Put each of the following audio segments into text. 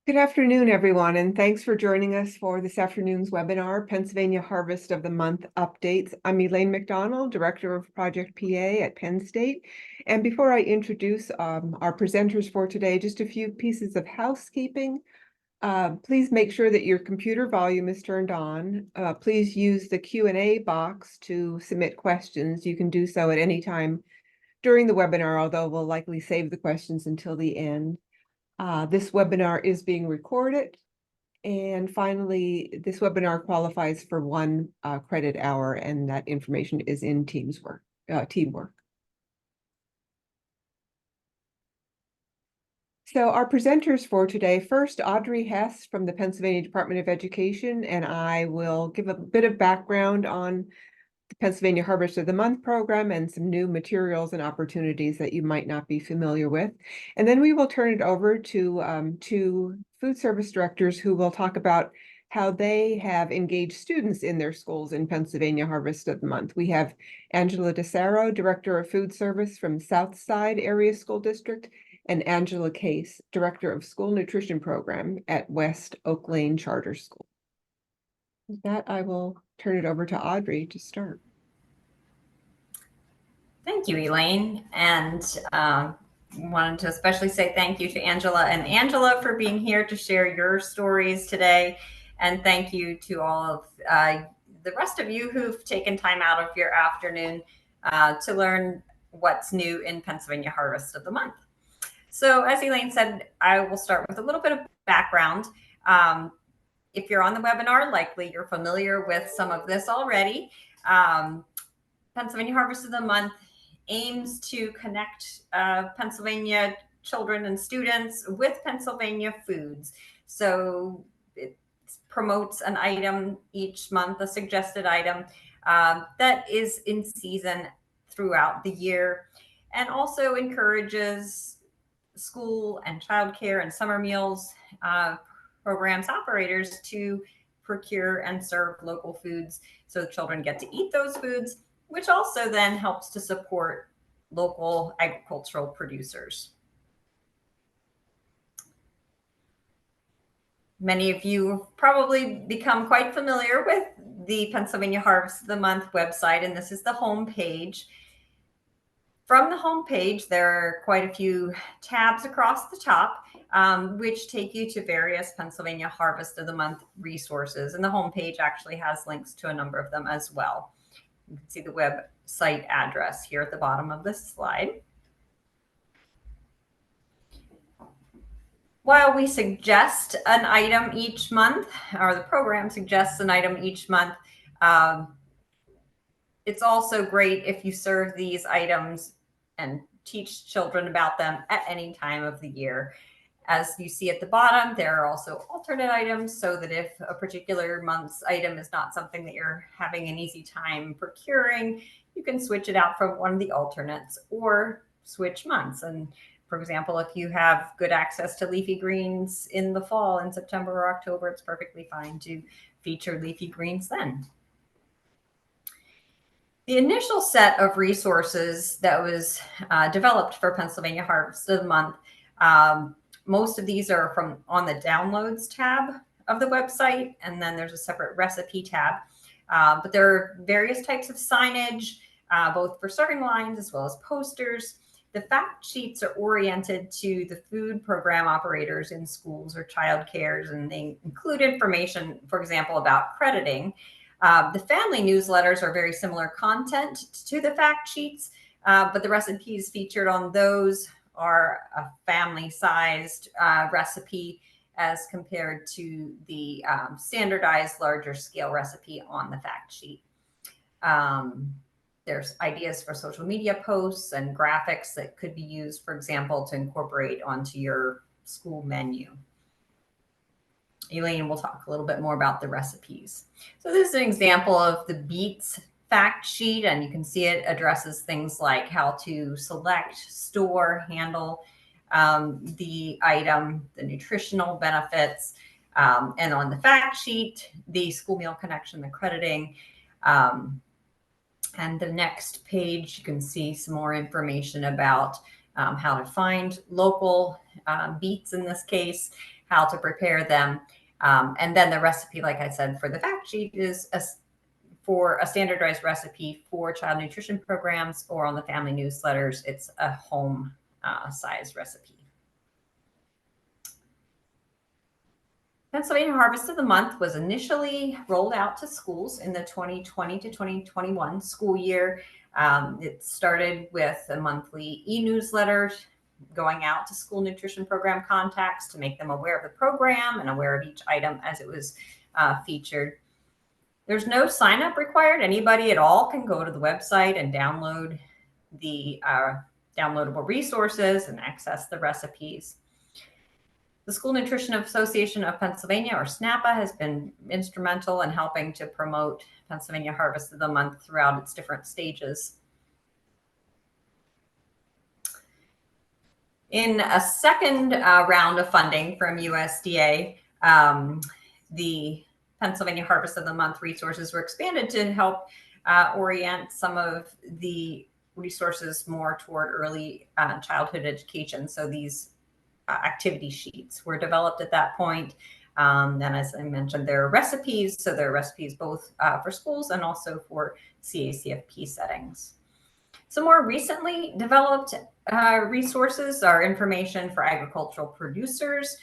Good afternoon, everyone, and thanks for joining us for this afternoon's webinar, Pennsylvania Harvest of the Month Updates. I'm Elaine McDonald, Director of Project PA at Penn State. And before I introduce our presenters for today, just a few pieces of housekeeping. Please make sure that your computer volume is turned on. Please use the Q&A box to submit questions. You can do so at any time during the webinar, although we'll likely save the questions until the end. This webinar is being recorded. And finally, this webinar qualifies for one credit hour, and that information is in teamwork. So our presenters for today, first, Audrey Hess from the Pennsylvania Department of Education, and I will give a bit of background on the Pennsylvania Harvest of the Month program and some new materials and opportunities that you might not be familiar with. And then we will turn it over to two food service directors who will talk about how they have engaged students in their schools in Pennsylvania Harvest of the Month. We have Angela DeSaro, Director of Food Service from Southside Area School District, and Angela Case, Director of School Nutrition Program at West Oak Lane Charter School. With that, I will turn it over to Audrey to start. Thank you, Elaine. And wanted to especially say thank you to Angela and Angela for being here to share your stories today. And thank you to all of the rest of you who've taken time out of your afternoon to learn what's new in Pennsylvania Harvest of the Month. So as Elaine said, I will start with a little bit of background. If you're on the webinar, likely you're familiar with some of this already. Pennsylvania Harvest of the Month aims to connect Pennsylvania children and students with Pennsylvania foods. So it promotes an item each month, a suggested item that is in season throughout the year, and also encourages school and childcare and summer meals programs operators to procure and serve local foods so the children get to eat those foods, which also then helps to support local agricultural producers. Many of you have probably become quite familiar with the Pennsylvania Harvest of the Month website, and this is the home page. From the home page, there are quite a few tabs across the top, which take you to various Pennsylvania Harvest of the Month resources. And the home page actually has links to a number of them as well. You can see the website address here at the bottom of this slide. While we suggest an item each month, or the program suggests an item each month, it's also great if you serve these items and teach children about them at any time of the year. As you see at the bottom, there are also alternate items so that if a particular month's item is not something that you're having an easy time procuring, you can switch it out from one of the alternates or switch months. And for example, if you have good access to leafy greens in the fall, in September or October, it's perfectly fine to feature leafy greens then. The initial set of resources that was developed for Pennsylvania Harvest of the Month, most of these are from on the downloads tab of the website, and then there's a separate recipe tab. But there are various types of signage, both for serving lines as well as posters. The fact sheets are oriented to the food program operators in schools or child cares, and they include information, for example, about crediting. The family newsletters are very similar content to the fact sheets, but the recipes featured on those are a family-sized recipe as compared to the standardized larger scale recipe on the fact sheet. There's ideas for social media posts and graphics that could be used, for example, to incorporate onto your school menu. Elaine will talk a little bit more about the recipes. So this is an example of the beets fact sheet, and you can see it addresses things like how to select, store, handle the item, the nutritional benefits, and on the fact sheet, the school meal connection, the crediting. And the next page, you can see some more information about how to find local beets in this case, how to prepare them. And then the recipe, like I said, for the fact sheet is for a standardized recipe for child nutrition programs, or on the family newsletters, it's a home size recipe. Pennsylvania Harvest of the Month was initially rolled out to schools in the 2020 to 2021 school year. It started with a monthly e-newsletter going out to school nutrition program contacts to make them aware of the program and aware of each item as it was featured. There's no sign up required. Anybody at all can go to the website and download the downloadable resources and access the recipes. The School Nutrition Association of Pennsylvania, or SNAPA, has been instrumental in helping to promote Pennsylvania Harvest of the Month throughout its different stages. In a second round of funding from USDA, the Pennsylvania Harvest of the Month resources were expanded to help orient some of the resources more toward early childhood education. So these activity sheets were developed at that point. And as I mentioned, there are recipes. So there are recipes both for schools and also for CACFP settings. Some more recently developed resources are information for agricultural producers,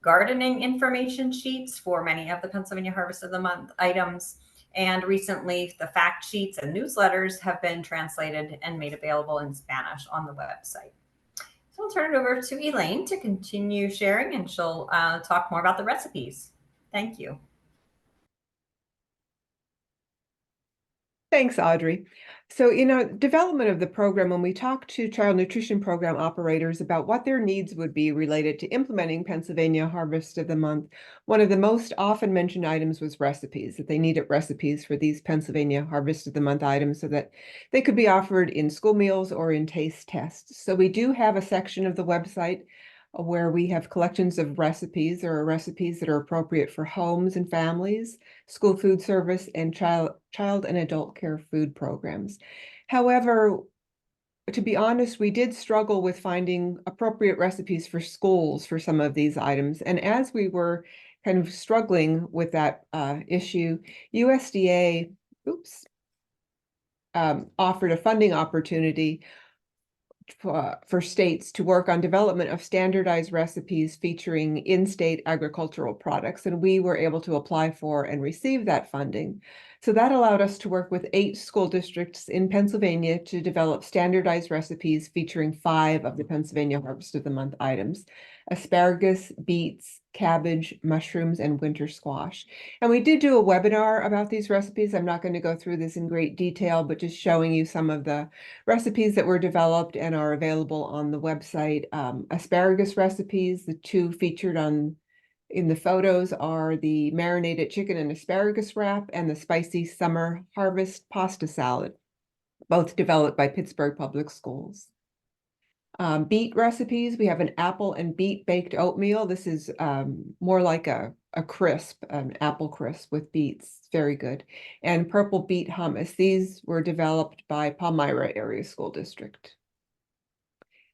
gardening information sheets for many of the Pennsylvania Harvest of the Month items, and recently the fact sheets and newsletters have been translated and made available in Spanish on the website. So I'll turn it over to Elaine to continue sharing, and she'll talk more about the recipes. Thank you. Thanks, Audrey. So, development of the program, when we talk to child nutrition program operators about what their needs would be related to implementing Pennsylvania Harvest of the Month, one of the most often mentioned items was recipes, that they needed recipes for these Pennsylvania Harvest of the Month items so that they could be offered in school meals or in taste tests. So we do have a section of the website where we have collections of recipes. There are recipes that are appropriate for homes and families, school food service, and child and adult care food programs. However, to be honest, we did struggle with finding appropriate recipes for schools for some of these items. And as we were kind of struggling with that issue, USDA offered a funding opportunity for states to work on development of standardized recipes featuring in-state agricultural products, and we were able to apply for and receive that funding. So that allowed us to work with 8 school districts in Pennsylvania to develop standardized recipes featuring 5 of the Pennsylvania Harvest of the Month items: asparagus, beets, cabbage, mushrooms, and winter squash. And we did do a webinar about these recipes. I'm not going to go through this in great detail, but just showing you some of the recipes that were developed and are available on the website. Asparagus recipes, the 2 featured in the photos are the marinated chicken and asparagus wrap and the spicy summer harvest pasta salad, both developed by Pittsburgh Public Schools. Beet recipes, we have an apple and beet baked oatmeal. This is more like a crisp, an apple crisp with beets, very good. And purple beet hummus, these were developed by Palmyra Area School District.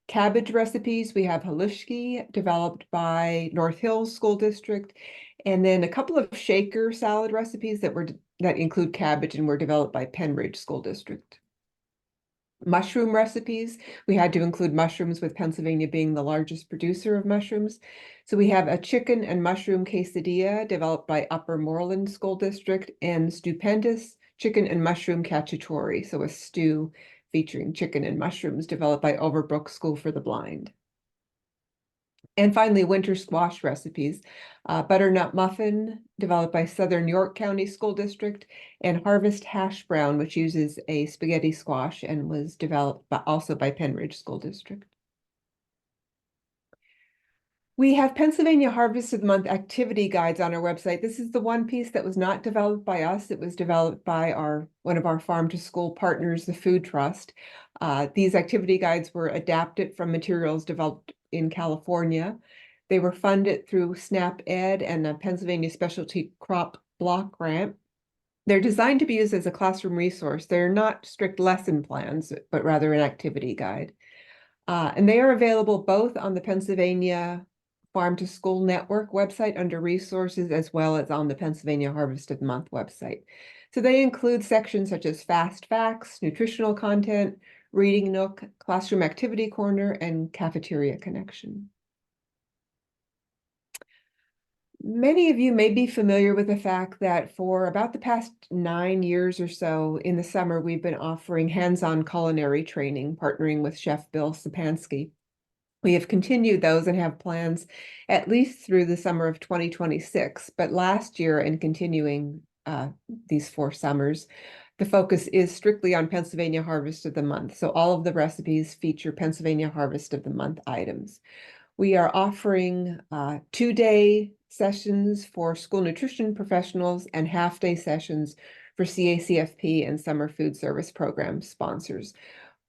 Cabbage recipes, we have halushki, developed by North Hills School District, and then a couple of shaker salad recipes that include cabbage and were developed by Penridge School District. Mushroom recipes, we had to include mushrooms, with Pennsylvania being the largest producer of mushrooms. So we have a chicken and mushroom quesadilla developed by Upper Moreland School District, and stupendous chicken and mushroom cacciatore, so a stew featuring chicken and mushrooms, developed by Overbrook School for the Blind. And finally, winter squash recipes, butternut muffin developed by Southern York County School District, and harvest hash brown, which uses a spaghetti squash and was developed also by Penridge School District. We have Pennsylvania Harvest of the Month activity guides on our website. This is the one piece that was not developed by us. It was developed by one of our farm to school partners, the Food Trust. These activity guides were adapted from materials developed in California. They were funded through SNAP Ed and a Pennsylvania Specialty Crop Block Grant. They're designed to be used as a classroom resource. They're not strict lesson plans, but rather an activity guide. And they are available both on the Pennsylvania Farm to School Network website under resources, as well as on the Pennsylvania Harvest of the Month website. So they include sections such as fast facts, nutritional content, reading nook, classroom activity corner, and cafeteria connection. Many of you may be familiar with the fact that for about the past 9 years or so in the summer, we've been offering hands-on culinary training, partnering with Chef Bill Sapansky. We have continued those and have plans at least through the summer of 2026. But last year and continuing these 4 summers, the focus is strictly on Pennsylvania Harvest of the Month. So all of the recipes feature Pennsylvania Harvest of the Month items. We are offering 2-day sessions for school nutrition professionals and half-day sessions for CACFP and summer food service program sponsors.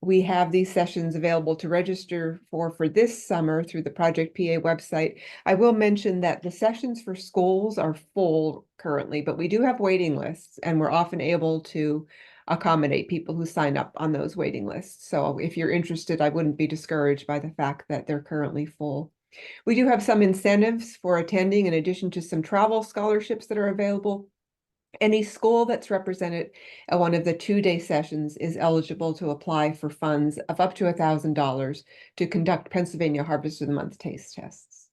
We have these sessions available to register for this summer through the Project PA website. I will mention that the sessions for schools are full currently, but we do have waiting lists, and we're often able to accommodate people who sign up on those waiting lists. So if you're interested, I wouldn't be discouraged by the fact that they're currently full. We do have some incentives for attending, in addition to some travel scholarships that are available. Any school that's represented at one of the 2-day sessions is eligible to apply for funds of up to $1,000 to conduct Pennsylvania Harvest of the Month taste tests.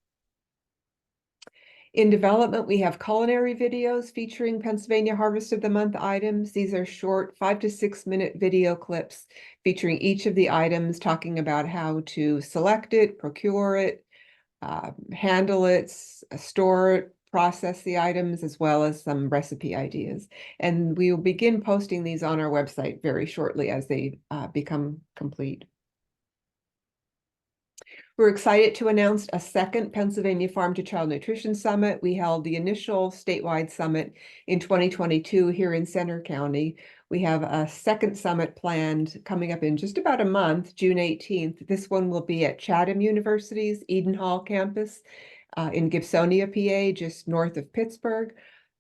In development, we have culinary videos featuring Pennsylvania Harvest of the Month items. These are short 5 to 6 minute video clips featuring each of the items, talking about how to select it, procure it, handle it, store it, process the items, as well as some recipe ideas. And we will begin posting these on our website very shortly as they become complete. We're excited to announce a second Pennsylvania Farm to Child Nutrition Summit. We held the initial statewide summit in 2022 here in Center County. We have a second summit planned coming up in just about a month, June 18th. This one will be at Chatham University's Eden Hall campus in Gibsonia, PA, just north of Pittsburgh.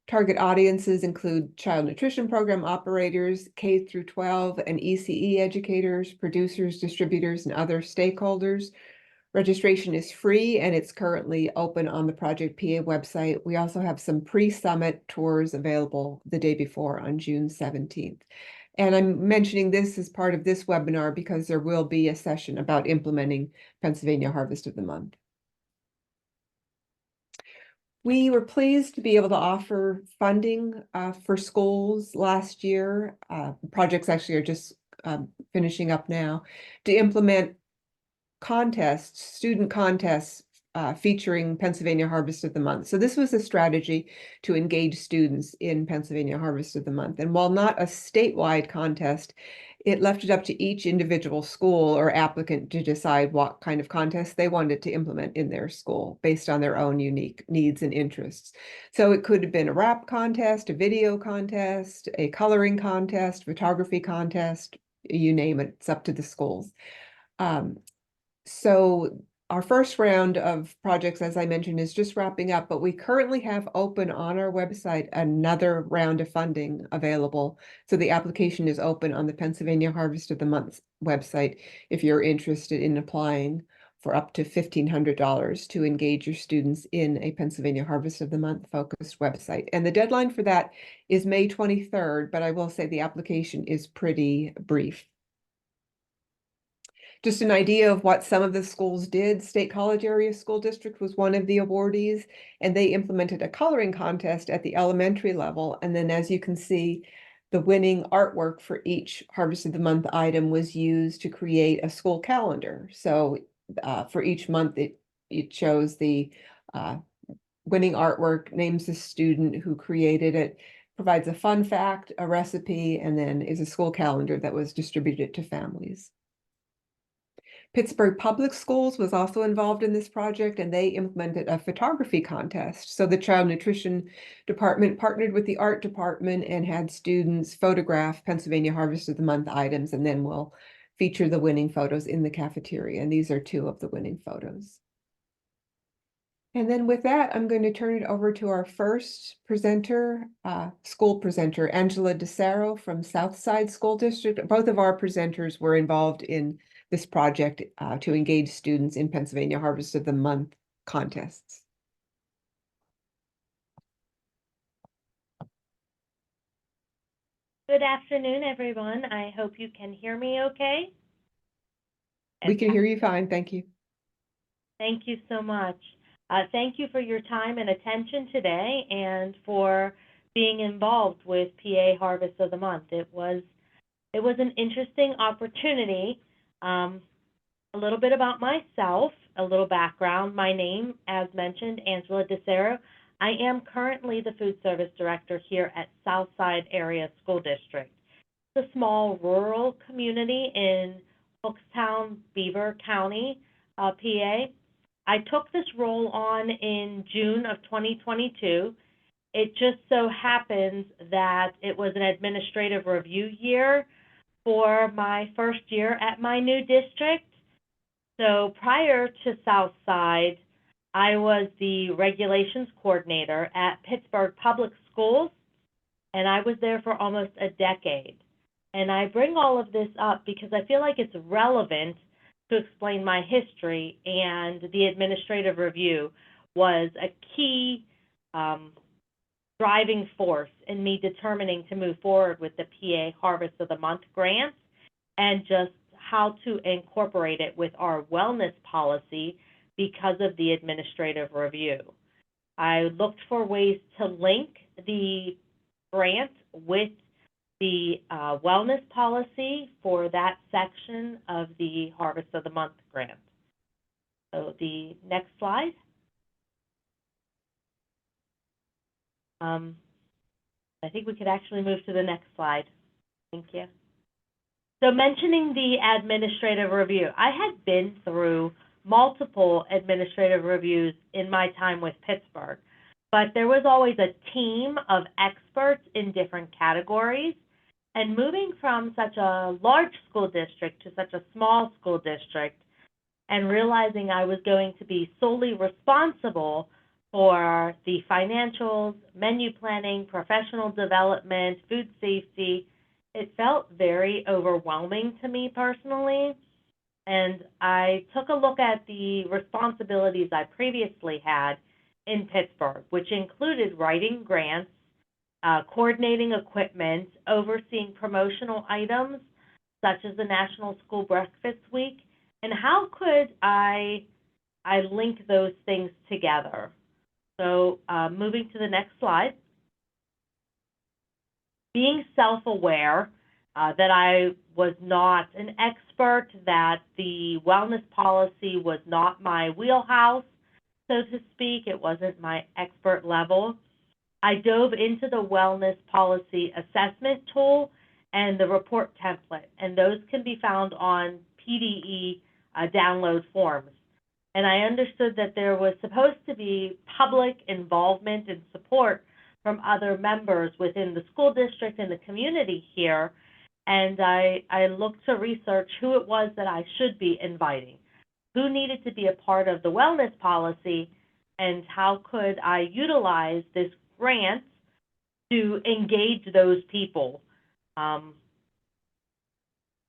Target audiences include child nutrition program operators, K through 12, and ECE educators, producers, distributors, and other stakeholders. Registration is free, and it's currently open on the Project PA website. We also have some pre-summit tours available the day before on June 17th. And I'm mentioning this as part of this webinar because there will be a session about implementing Pennsylvania Harvest of the Month. We were pleased to be able to offer funding for schools last year. Projects actually are just finishing up now to implement contests, student contests featuring Pennsylvania Harvest of the Month. So this was a strategy to engage students in Pennsylvania Harvest of the Month. And while not a statewide contest, it left it up to each individual school or applicant to decide what kind of contest they wanted to implement in their school based on their own unique needs and interests. So it could have been a rap contest, a video contest, a coloring contest, photography contest, you name it, it's up to the schools. So our first round of projects, as I mentioned, is just wrapping up, but we currently have open on our website another round of funding available. So the application is open on the Pennsylvania Harvest of the Month website if you're interested in applying for up to $1,500 to engage your students in a Pennsylvania Harvest of the Month focused website. And the deadline for that is May 23rd, but I will say the application is pretty brief. Just an idea of what some of the schools did. State College Area School District was one of the awardees, and they implemented a coloring contest at the elementary level. And then, as you can see, the winning artwork for each Harvest of the Month item was used to create a school calendar. So for each month, it shows the winning artwork, names the student who created it, provides a fun fact, a recipe, and then is a school calendar that was distributed to families. Pittsburgh Public Schools was also involved in this project, and they implemented a photography contest. So the Child Nutrition Department partnered with the Art Department and had students photograph Pennsylvania Harvest of the Month items, and then we'll feature the winning photos in the cafeteria. And these are 2 of the winning photos. And then with that, I'm going to turn it over to our first presenter, school presenter, Angela DeSaro from Southside School District. Both of our presenters were involved in this project to engage students in Pennsylvania Harvest of the Month contests. Good afternoon, everyone. I hope you can hear me okay. We can hear you fine, thank you. Thank you so much. Thank you for your time and attention today and for being involved with PA Harvest of the Month. It was an interesting opportunity. A little bit about myself, a little background. My name, as mentioned, Angela DeCero. I am currently the food service director here at Southside Area School District. It's a small rural community in Hookstown, Beaver County, PA. I took this role on in June of 2022. It just so happens that it was an administrative review year for my first year at my new district. So prior to Southside, I was the regulations coordinator at Pittsburgh Public Schools, and I was there for almost a decade. And I bring all of this up because I feel like it's relevant to explain my history, and the administrative review was a key driving force in me determining to move forward with the PA Harvest of the Month grant and just how to incorporate it with our wellness policy because of the administrative review. I looked for ways to link the grant with the wellness policy for that section of the Harvest of the Month grant. So the next slide. I think we could actually move to the next slide. Thank you. So mentioning the administrative review, I had been through multiple administrative reviews in my time with Pittsburgh, but there was always a team of experts in different categories. And moving from such a large school district to such a small school district and realizing I was going to be solely responsible for the financials, menu planning, professional development, food safety, it felt very overwhelming to me personally. And I took a look at the responsibilities I previously had in Pittsburgh, which included writing grants, coordinating equipment, overseeing promotional items, such as the National School Breakfast Week, and how could I link those things together? So moving to the next slide. Being self-aware that I was not an expert, that the wellness policy was not my wheelhouse, so to speak, it wasn't my expert level. I dove into the wellness policy assessment tool and the report template, and those can be found on PDE download forms. And I understood that there was supposed to be public involvement and support from other members within the school district and the community here. And I looked to research who it was that I should be inviting, who needed to be a part of the wellness policy, and how could I utilize this grant to engage those people.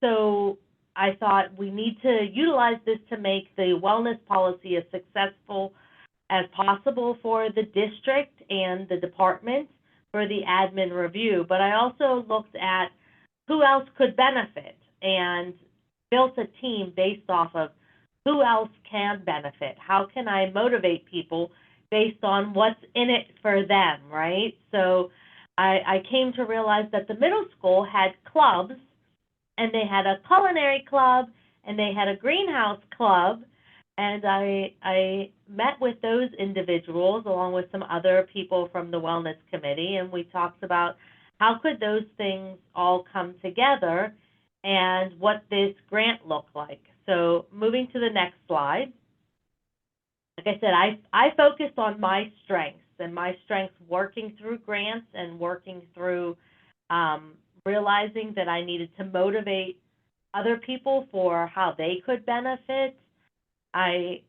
So I thought we need to utilize this to make the wellness policy as successful as possible for the district and the department for the admin review. But I also looked at who else could benefit and built a team based off of who else can benefit. How can I motivate people based on what's in it for them, right? So I came to realize that the middle school had clubs, and they had a culinary club, and they had a greenhouse club, and I met with those individuals along with some other people from the Wellness Committee, and we talked about how could those things all come together and what this grant looked like. So moving to the next slide. Like I said, I focused on my strengths, and my strengths working through grants and working through realizing that I needed to motivate other people for how they could benefit. I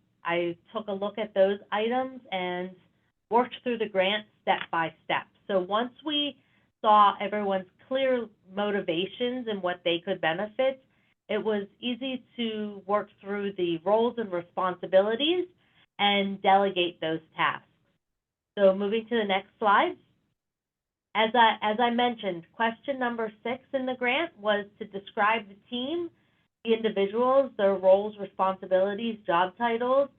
took a look at those items and worked through the grant step by step. So once we saw everyone's clear motivations and what they could benefit, it was easy to work through the roles and responsibilities and delegate those tasks. So moving to the next slide. As I mentioned, question number 6 in the grant was to describe the team, the individuals, their roles, responsibilities, job titles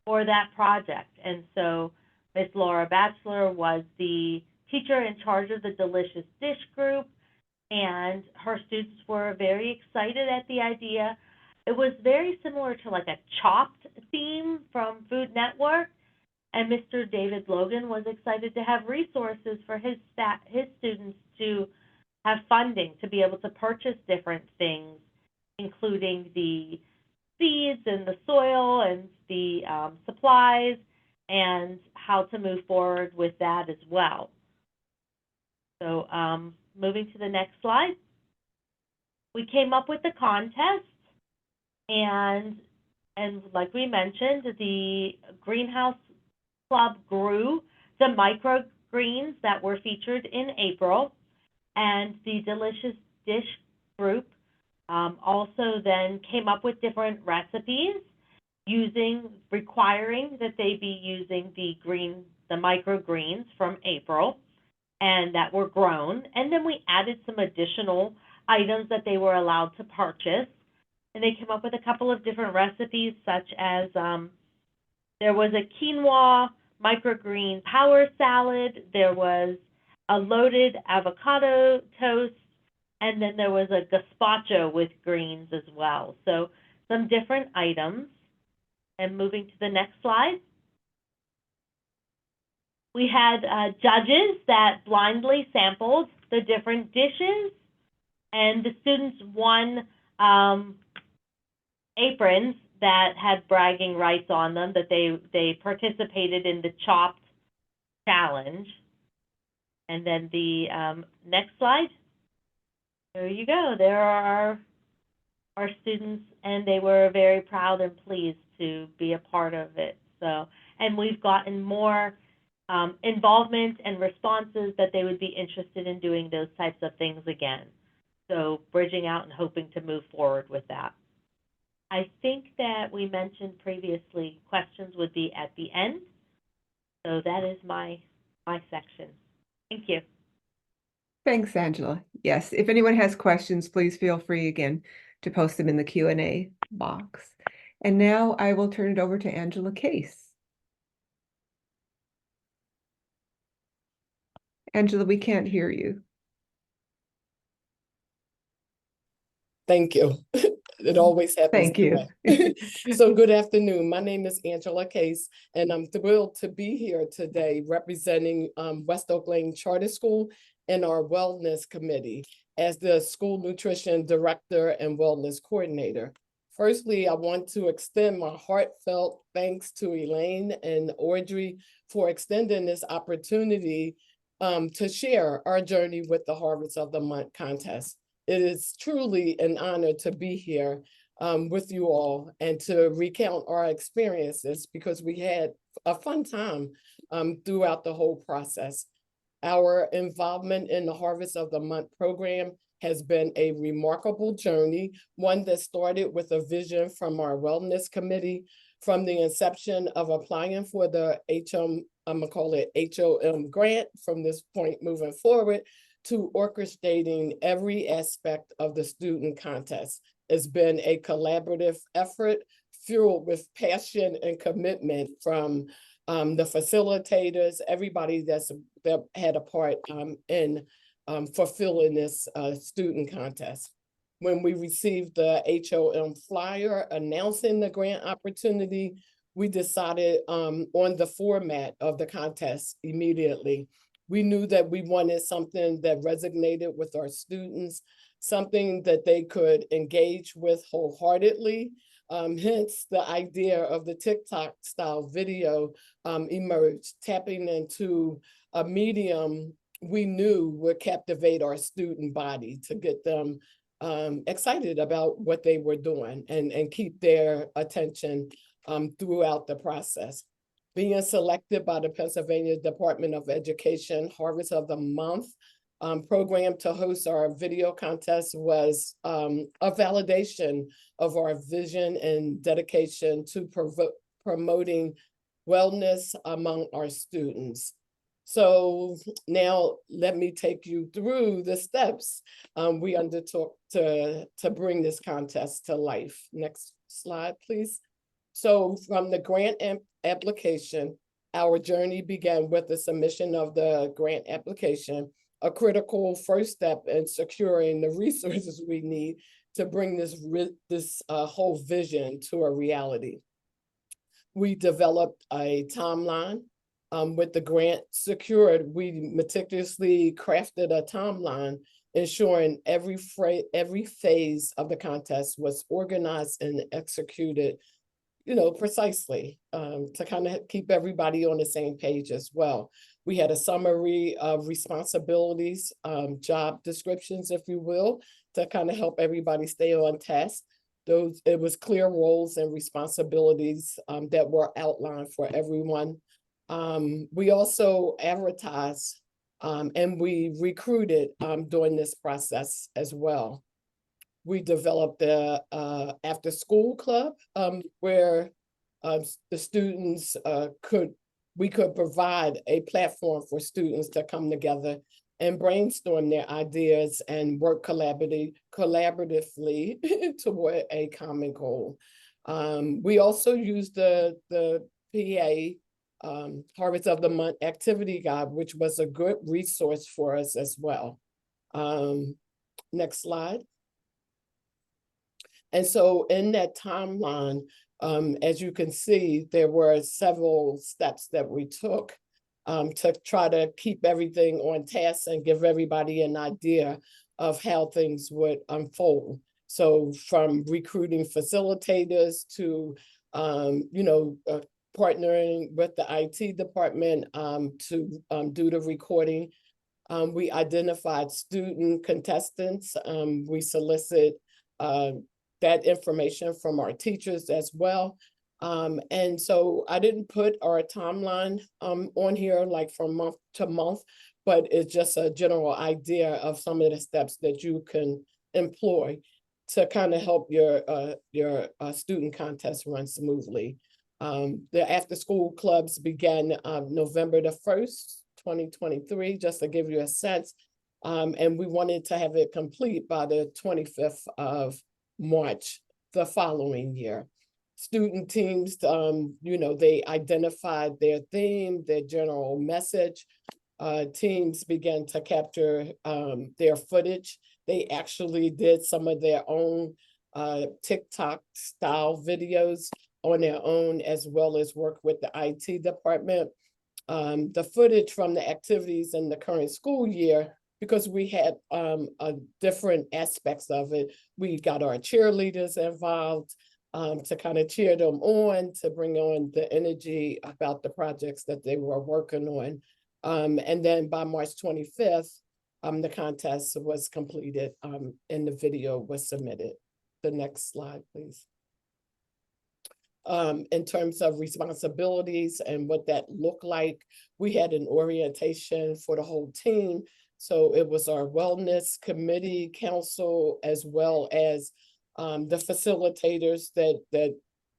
for that project. And so Ms. Laura Batchelor was the teacher in charge of the Delicious Dish group, and her students were very excited at the idea. It was very similar to like a Chopped theme from Food Network, and Mr. David Logan was excited to have resources for his students to have funding to be able to purchase different things, including the seeds and the soil and the supplies, and how to move forward with that as well. So moving to the next slide. We came up with the contest, and like we mentioned, the Greenhouse Club grew the microgreens that were featured in April, and the Delicious Dish group also then came up with different recipes requiring that they be using the microgreens from April and that were grown. And then we added some additional items that they were allowed to purchase. And they came up with a couple of different recipes, such as there was a quinoa microgreen power salad, there was a loaded avocado toast, and then there was a gazpacho with greens as well. So some different items. And moving to the next slide. We had judges that blindly sampled the different dishes, and the students won aprons that had bragging rights on them, that they participated in the Chopped challenge. And then the next slide. There you go. There are our students, and they were very proud and pleased to be a part of it. So, and we've gotten more involvement and responses that they would be interested in doing those types of things again. So bridging out and hoping to move forward with that. I think that we mentioned previously questions would be at the end. So that is my section. Thank you. Thanks, Angela. Yes, if anyone has questions, please feel free again to post them in the Q&A box. And now I will turn it over to Angela Case. Angela, we can't hear you. Thank you. It always happens. Thank you. So good afternoon. My name is Angela Case, and I'm thrilled to be here today representing West Oak Lane Charter School and our Wellness Committee as the School Nutrition Director and Wellness Coordinator. Firstly, I want to extend my heartfelt thanks to Elaine and Audrey for extending this opportunity to share our journey with the Harvest of the Month contest. It is truly an honor to be here with you all and to recount our experiences, because we had a fun time throughout the whole process. Our involvement in the Harvest of the Month program has been a remarkable journey, one that started with a vision from our Wellness Committee from the inception of applying for the I'm gonna call it HOM grant from this point moving forward, to orchestrating every aspect of the student contest. It's been a collaborative effort fueled with passion and commitment from the facilitators, everybody that had a part in fulfilling this student contest. When we received the HOM flyer announcing the grant opportunity, we decided on the format of the contest immediately. We knew that we wanted something that resonated with our students, something that they could engage with wholeheartedly. Hence, the idea of the TikTok style video emerged, tapping into a medium we knew would captivate our student body to get them excited about what they were doing and keep their attention throughout the process. Being selected by the Pennsylvania Department of Education Harvest of the Month program to host our video contest was a validation of our vision and dedication to promoting wellness among our students. So now let me take you through the steps we undertook to bring this contest to life. Next slide, please. So from the grant application, our journey began with the submission of the grant application, a critical first step in securing the resources we need to bring this whole vision to a reality. We developed a timeline. With the grant secured, we meticulously crafted a timeline, ensuring every phase of the contest was organized and executed, precisely, to kind of keep everybody on the same page as well. We had a summary of responsibilities, job descriptions, if you will, to kind of help everybody stay on task. It was clear roles and responsibilities that were outlined for everyone. We also advertised and we recruited during this process as well. We developed the after school club where the students we could provide a platform for students to come together and brainstorm their ideas and work collaboratively toward a common goal. We also used the PA Harvest of the Month activity guide, which was a good resource for us as well. Next slide. And so in that timeline, as you can see, there were several steps that we took to try to keep everything on task and give everybody an idea of how things would unfold. So from recruiting facilitators to, partnering with the IT department to do the recording. We identified student contestants. We solicit that information from our teachers as well. And so I didn't put our timeline on here like from month to month, but it's just a general idea of some of the steps that you can employ to kind of help your student contest run smoothly. The after school clubs began November the 1st, 2023, just to give you a sense. And we wanted to have it complete by the 25th of March the following year. Student teams, they identified their theme, their general message. Teams began to capture their footage. They actually did some of their own TikTok style videos on their own, as well as work with the IT department. The footage from the activities in the current school year, because we had different aspects of it. We got our cheerleaders involved to kind of cheer them on, to bring on the energy about the projects that they were working on. And then by March 25th, the contest was completed and the video was submitted. The next slide, please. In terms of responsibilities and what that looked like, we had an orientation for the whole team. So it was our wellness committee, council, as well as the facilitators that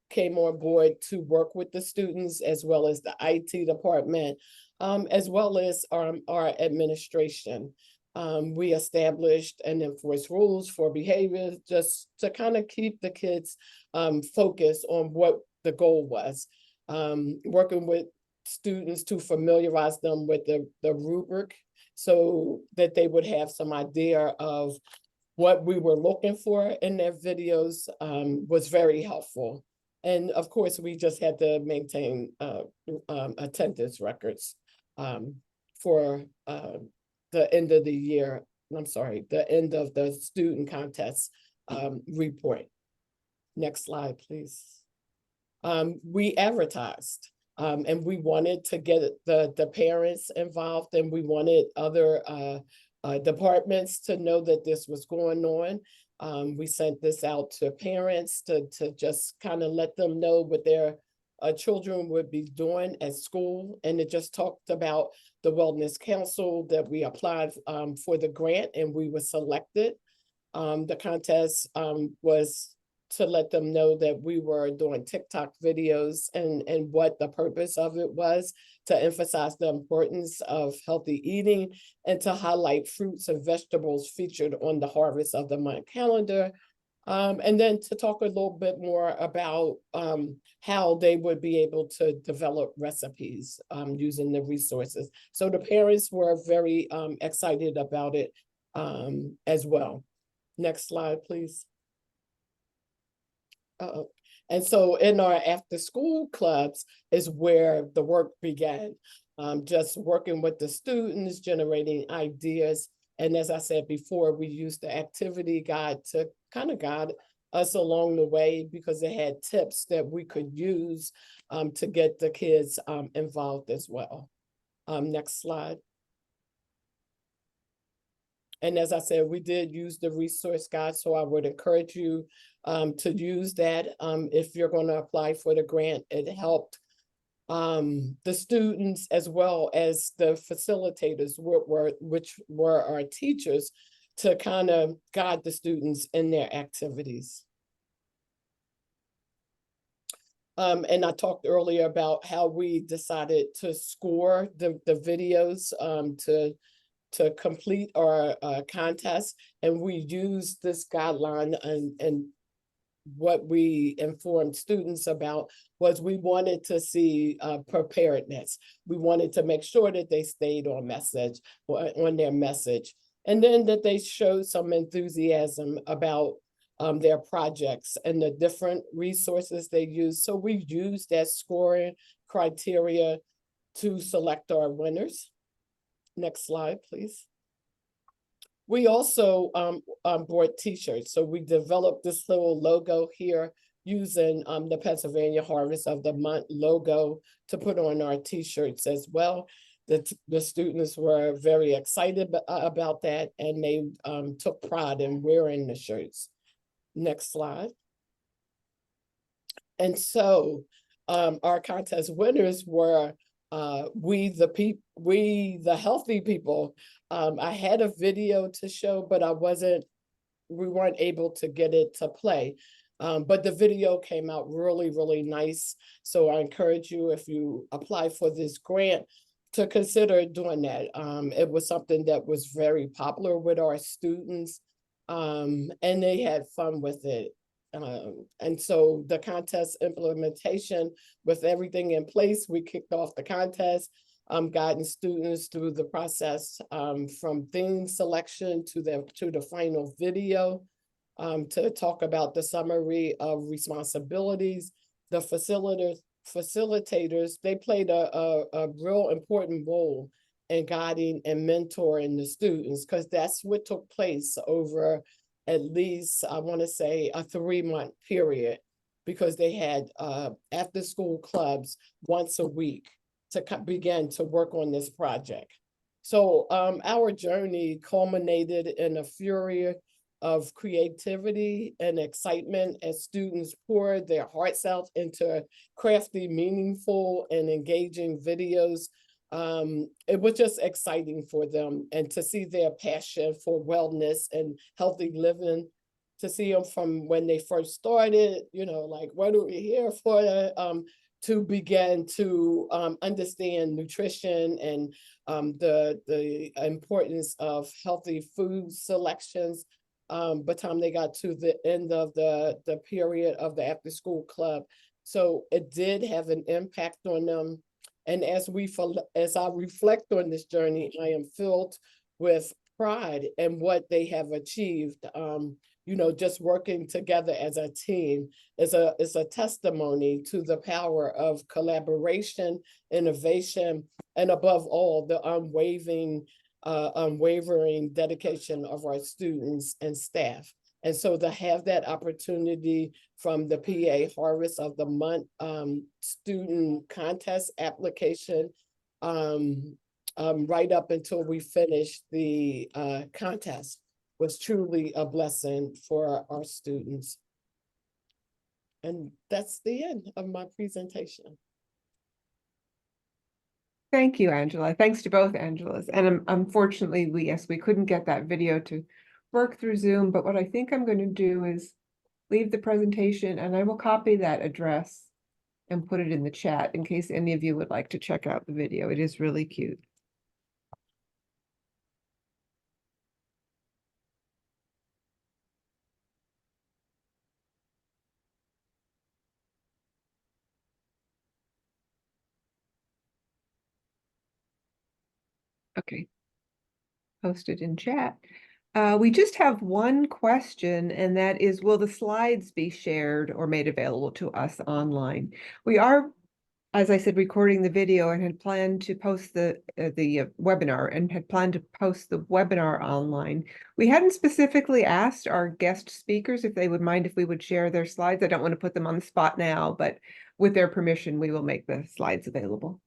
came on board to work with the students, as well as the IT department, as well as our administration. We established and enforced rules for behavior just to kind of keep the kids focused on what the goal was. Working with students to familiarize them with the rubric so that they would have some idea of what we were looking for in their videos was very helpful. And of course, we just had to maintain attendance records for the end of the year, the end of the student contest report. Next slide, please. We advertised and we wanted to get the parents involved, and we wanted other departments to know that this was going on. We sent this out to parents to just kind of let them know what their children would be doing at school. And it just talked about the Wellness Council that we applied for the grant and we were selected. The contest was to let them know that we were doing TikTok videos and what the purpose of it was, to emphasize the importance of healthy eating and to highlight fruits and vegetables featured on the Harvest of the Month calendar. And then to talk a little bit more about how they would be able to develop recipes using the resources. So the parents were very excited about it as well. Next slide, please. And so in our after school clubs is where the work began. Just working with the students, generating ideas. And as I said before, we used the activity guide to kind of guide us along the way because it had tips that we could use to get the kids involved as well. Next slide. And as I said, we did use the resource guide, so I would encourage you to use that if you're going to apply for the grant. It helped the students as well as the facilitators, which were our teachers, to kind of guide the students in their activities. And I talked earlier about how we decided to score the videos to complete our contest, and we used this guideline, and what we informed students about was we wanted to see preparedness. We wanted to make sure that they stayed on message, on their message, and then that they showed some enthusiasm about their projects and the different resources they use. So we used that scoring criteria to select our winners. Next slide, please. We also bought t-shirts. So we developed this little logo here using the Pennsylvania Harvest of the Month logo to put on our t-shirts as well. The students were very excited about that, and they took pride in wearing the shirts. Next slide. And so our contest winners were we the healthy people. I had a video to show, but we weren't able to get it to play. But the video came out really, really nice. So I encourage you, if you apply for this grant, to consider doing that. It was something that was very popular with our students, and they had fun with it. And so the contest implementation, with everything in place, we kicked off the contest, guiding students through the process from theme selection to the final video, to talk about the summary of responsibilities. The facilitators, they played a real important role in guiding and mentoring the students, because that's what took place over at least, I want to say, a 3-month period, because they had after school clubs once a week to begin to work on this project. So our journey culminated in a fury of creativity and excitement as students poured their hearts out into crafty, meaningful, and engaging videos. It was just exciting for them, and to see their passion for wellness and healthy living, to see them from when they first started, like, what are we here for? To begin to understand nutrition and the importance of healthy food selections. By the time they got to the end of the period of the after school club. So it did have an impact on them. And as I reflect on this journey, I am filled with pride in what they have achieved. Just working together as a team is a testimony to the power of collaboration, innovation, and above all, the unwavering dedication of our students and staff. And so to have that opportunity from the PA Harvest of the Month student contest application, right up until we finished the contest, was truly a blessing for our students. And that's the end of my presentation. Thank you, Angela. Thanks to both Angelas. And unfortunately, we couldn't get that video to work through Zoom, but what I think I'm going to do is leave the presentation and I will copy that address and put it in the chat in case any of you would like to check out the video. It is really cute. Okay. Posted in chat. We just have one question, and that is, will the slides be shared or made available to us online? We are, as I said, recording the video and had planned to post the webinar and had planned to post the webinar online. We hadn't specifically asked our guest speakers if they would mind if we would share their slides. I don't want to put them on the spot now, but with their permission, we will make the slides available.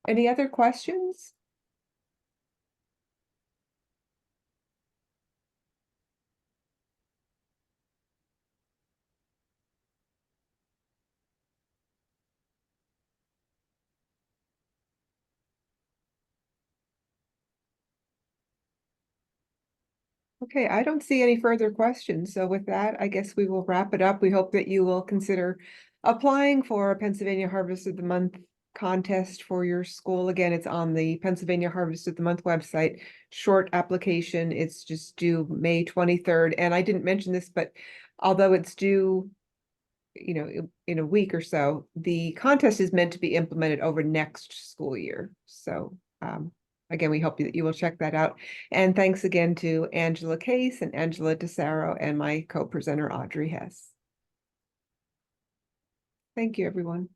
Any other questions? Okay, I don't see any further questions. So with that, I guess we will wrap it up. We hope that you will consider applying for a Pennsylvania Harvest of the Month contest for your school. Again, it's on the Pennsylvania Harvest of the Month website. Short application. It's just due May 23rd. And I didn't mention this, but although it's due, you know, in a week or so, the contest is meant to be implemented over next school year. So again, we hope that you will check that out. And thanks again to Angela Case and Angela DeSaro and my co-presenter, Audrey Hess. Thank you, everyone.